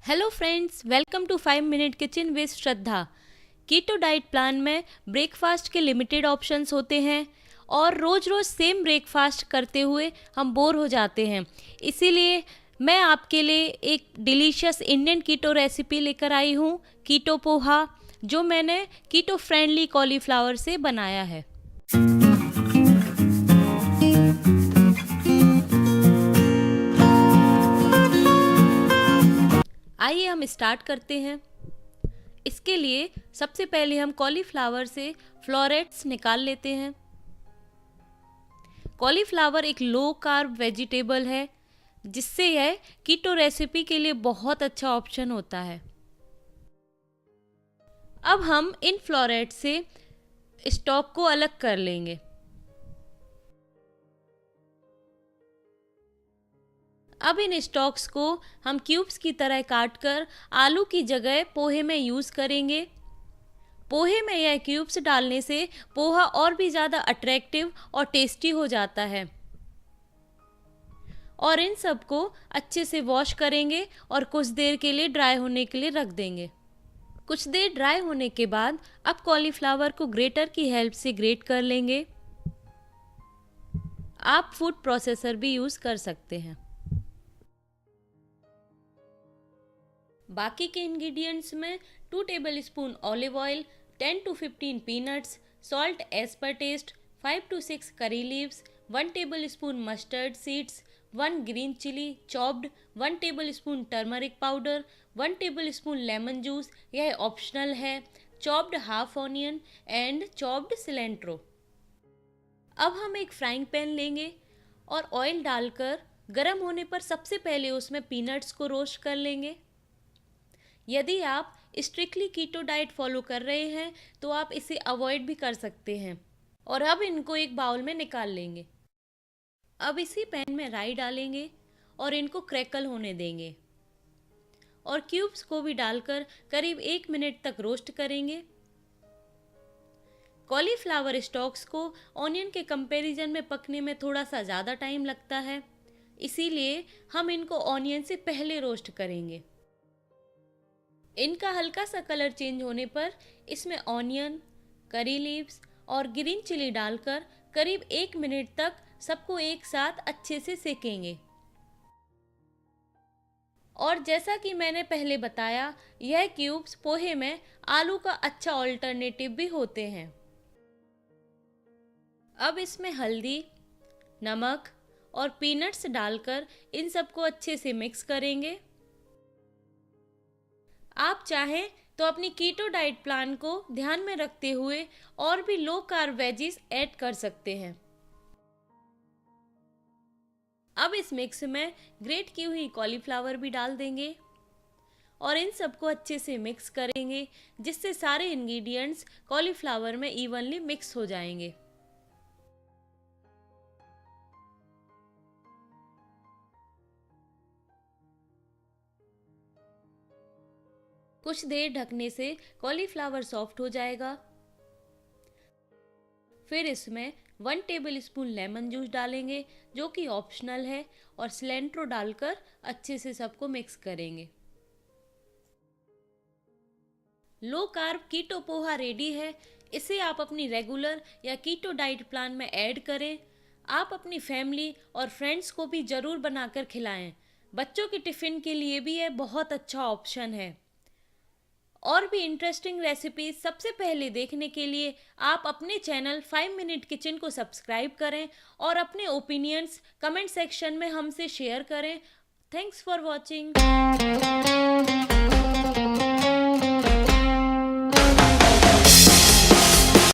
Hello friends, welcome to 5 minute kitchen with Shraddha. Keto diet plan में breakfast के limited options होते हैं और रोज़ रोज़ सेम ब्रेकफास्ट करते हुए हम बोर हो जाते हैं। इसीलिए मैं आपके लिए एक डिलीशियस इंडियन कीटो रेसिपी लेकर आई हूँ, कीटो पोहा, जो मैंने कीटो फ्रेंडली कॉलीफ्लावर से बनाया है। आइए हम स्टार्ट करते हैं। इसके लिए सबसे पहले हम कॉलीफ्लावर से फ्लोरेट्स निकाल लेते हैं। कॉलीफ्लावर एक लो कार्ब वेजिटेबल है, जिससे यह कीटो रेसिपी के लिए बहुत अच्छा ऑप्शन होता है। अब हम इन फ्लोरेट्स से स्टॉक को अलग कर लेंगे। अब इन स्टॉक्स को हम क्यूब्स की तरह काटकर आलू की जगह पोहे में यूज़ करेंगे। पोहे में यह क्यूब्स डालने से पोहा और भी ज़्यादा अट्रैक्टिव और टेस्टी हो जाता है। और इन सब को अच्छे से वॉश करेंगे और कुछ देर के लिए ड्राई होने के लिए रख देंगे। कुछ देर ड्राई होने के बाद अब कॉलीफ्लावर को ग्रेटर की हेल्प से ग्रेट कर लेंगे। आप फूड प्रोसेसर भी यूज़ कर सकते हैं। बाकी के इंग्रेडिएंट्स में 2 tablespoon olive oil, 10 to 15 peanuts, salt as per taste, 5 to 6 curry leaves, 1 tablespoon mustard seeds, 1 green chilli chopped, 1 tablespoon turmeric powder, 1 tablespoon lemon juice, यह ऑप्शनल है, chopped half onion and chopped cilantro. अब हम एक frying pan लेंगे और oil डालकर गर्म होने पर सबसे पहले उसमें पीनट्स को रोस्ट कर लेंगे। यदि आप स्ट्रिक्टली कीटो डाइट फॉलो कर रहे हैं तो आप इसे अवॉइड भी कर सकते हैं। और अब इनको एक बाउल में निकाल लेंगे। अब इसी पैन में राई डालेंगे और इनको क्रैकल होने देंगे और क्यूब्स को भी डालकर करीब 1 मिनट तक रोस्ट करेंगे। कॉलीफ्लावर स्टॉक्स को ऑनियन के कंपैरिजन में पकने में थोड़ा सा ज़्यादा टाइम लगता है, इसीलिए हम इनको ऑनियन से पहले रोस्ट करेंगे। इनका हल्का सा कलर चेंज होने पर इसमें ऑनियन, करी लीव्स और ग्रीन चिली डालकर करीब 1 मिनट तक सबको एक साथ अच्छे से सेकेंगे। और जैसा कि मैंने पहले बताया, यह क्यूब्स पोहे में आलू का अच्छा ऑल्टरनेटिव भी होते हैं। अब इसमें हल्दी, नमक और पीनट्स डालकर इन सबको अच्छे से मिक्स करेंगे। आप चाहें तो अपनी कीटो डाइट प्लान को ध्यान में रखते हुए और भी लो कार्ब वेजीज ऐड कर सकते हैं। अब इस मिक्स में ग्रेट की हुई कॉलीफ्लावर भी डाल देंगे और इन सबको अच्छे से मिक्स करेंगे, जिससे सारे इंग्रेडिएंट्स कॉलीफ्लावर में इवनली मिक्स हो जाएंगे। कुछ देर ढकने से कॉलीफ्लावर सॉफ्ट हो जाएगा। फिर इसमें 1 टेबलस्पून लेमन जूस डालेंगे, जो कि ऑप्शनल है, और सिलेंट्रो डालकर अच्छे से सबको मिक्स करेंगे। लो कार्ब कीटो पोहा रेडी है। इसे आप अपनी रेगुलर या कीटो डाइट प्लान में ऐड करें। आप अपनी फैमिली और फ्रेंड्स को भी ज़रूर बनाकर खिलाएं। बच्चों के टिफ़िन के लिए भी यह बहुत अच्छा ऑप्शन है। और भी इंटरेस्टिंग रेसिपीज सबसे पहले देखने के लिए आप अपने चैनल 5 मिनट किचन को सब्सक्राइब करें और अपने ओपिनियंस कमेंट सेक्शन में हमसे शेयर करें। Thanks for watching.